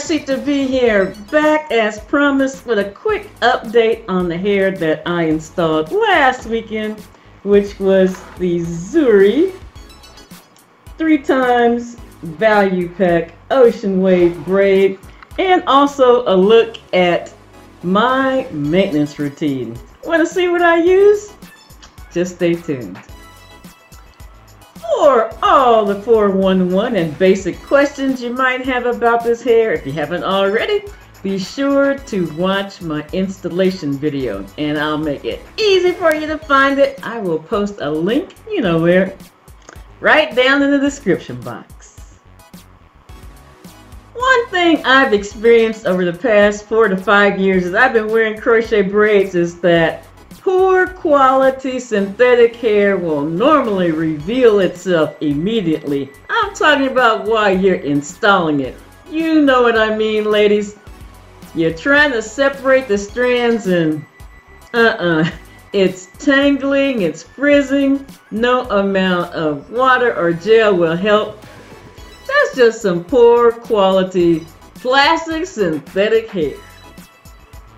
Mercy to be here, back as promised with a quick update on the hair that I installed last weekend, which was the Zury 3x value pack ocean wave braid, and also a look at my maintenance routine. Want to see what I use? Just stay tuned. For all the 411 and basic questions you might have about this hair, if you haven't already, be sure to watch my installation video and I'll make it easy for you to find it. I will post a link, you know where, right down in the description box. One thing I've experienced over the past 4 to 5 years as I've been wearing crochet braids is that poor quality synthetic hair will normally reveal itself immediately. I'm talking about while you're installing it. You know what I mean, ladies. You're trying to separate the strands and it's tangling, it's frizzing. No amount of water or gel will help. That's just some poor quality plastic synthetic hair.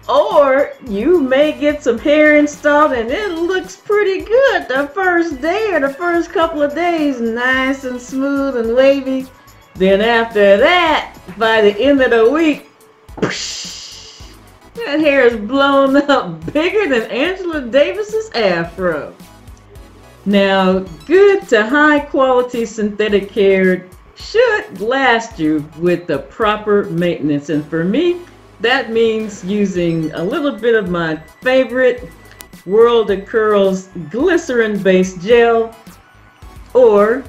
Or you may get some hair installed and it looks pretty good the first day or the first couple of days, nice and smooth and wavy. Then after that, by the end of the week, whoosh, that hair is blown up bigger than Angela Davis's afro. Now, good to high quality synthetic hair should last you with the proper maintenance, and for me, that means using a little bit of my favorite World of Curls glycerin-based gel or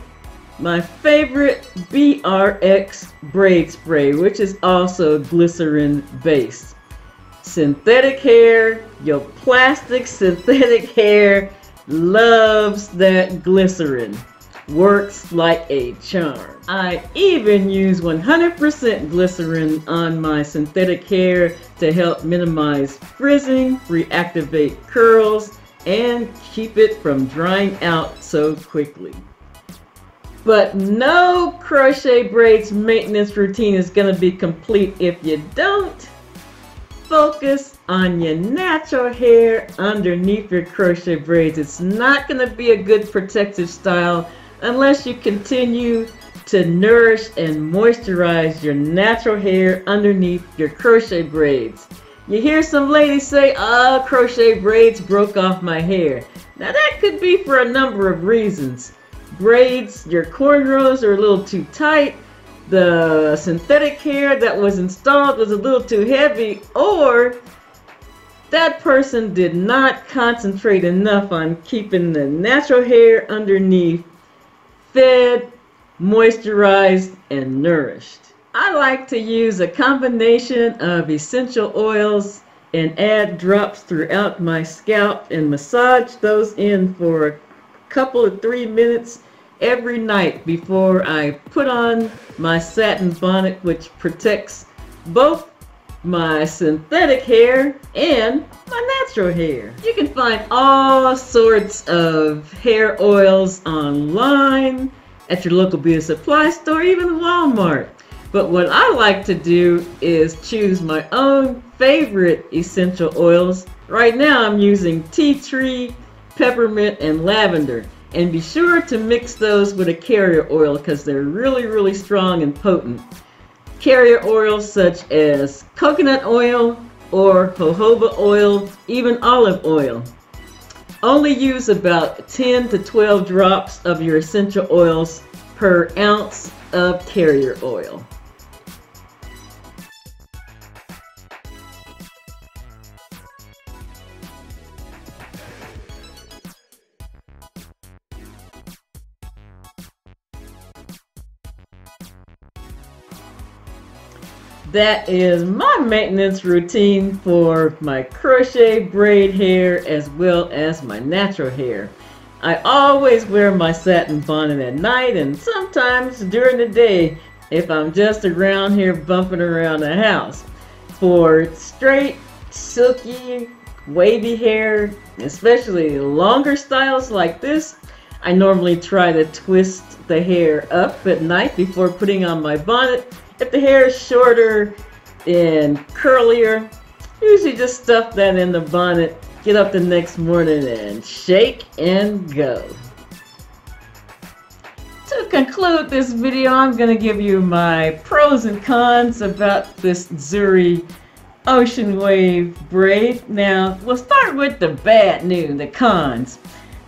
my favorite BRX braid spray, which is also glycerin-based. Synthetic hair, your plastic synthetic hair loves that glycerin. Works like a charm. I even use 100% glycerin on my synthetic hair to help minimize frizzing, reactivate curls, and keep it from drying out so quickly. But no crochet braids maintenance routine is going to be complete if you don't focus on your natural hair underneath your crochet braids. It's not going to be a good protective style unless you continue to nourish and moisturize your natural hair underneath your crochet braids. You hear some ladies say, "Oh, crochet braids broke off my hair." Now that could be for a number of reasons. Braids, your cornrows are a little too tight, the synthetic hair that was installed was a little too heavy, or that person did not concentrate enough on keeping the natural hair underneath fed, moisturized, and nourished. I like to use a combination of essential oils and add drops throughout my scalp and massage those in for a couple of 3 minutes every night before I put on my satin bonnet, which protects both my synthetic hair and my natural hair. You can find all sorts of hair oils online at your local beauty supply store, even Walmart. But what I like to do is choose my own favorite essential oils. Right now I'm using tea tree, peppermint, and lavender. And be sure to mix those with a carrier oil because they're really, really strong and potent. Carrier oils such as coconut oil or jojoba oil, even olive oil. Only use about 10 to 12 drops of your essential oils per ounce of carrier oil. That is my maintenance routine for my crochet braid hair as well as my natural hair. I always wear my satin bonnet at night and sometimes during the day if I'm just around here bumping around the house. For straight, silky, wavy hair, especially longer styles like this, I normally try to twist the hair up at night before putting on my bonnet If the hair is shorter and curlier, usually just stuff that in the bonnet, get up the next morning and shake and go. To conclude this video, I'm going to give you my pros and cons about this Zury Ocean Wave braid. Now, we'll start with the bad news, the cons.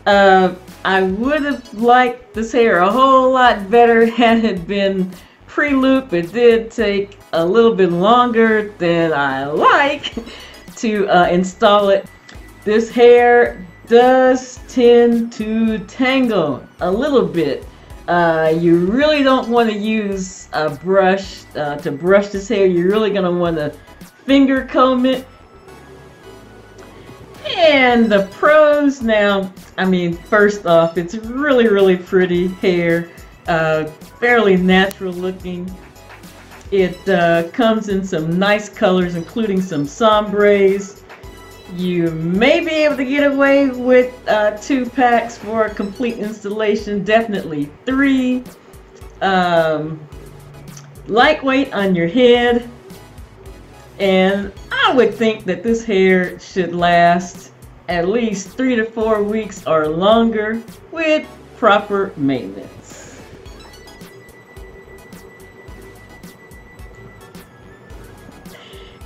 I would have liked this hair a whole lot better had it been pre-loop. It did take a little bit longer than I like to install it. This hair does tend to tangle a little bit. You really don't want to use a brush to brush this hair. You're really going to want to finger comb it. And the pros now, I mean, first off, it's really pretty hair, fairly natural looking. It comes in some nice colors, including some sombres. You may be able to get away with 2 packs for a complete installation, definitely 3. Lightweight on your head, and I would think that this hair should last at least 3 to 4 weeks or longer with proper maintenance.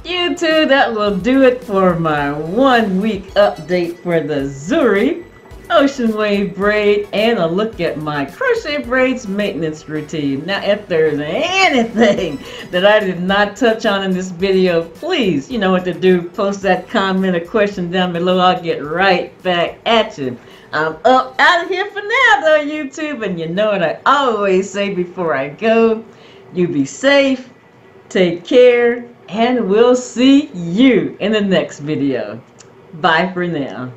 YouTube, that will do it for my 1 week update for the Zury Ocean Wave braid and a look at my Crochet Braids maintenance routine. Now, if there's anything that I did not touch on in this video, please, you know what to do. Post that comment or question down below. I'll get right back at you. I'm up out of here for now though, YouTube, and you know what I always say before I go. You be safe, take care, and we'll see you in the next video. Bye for now.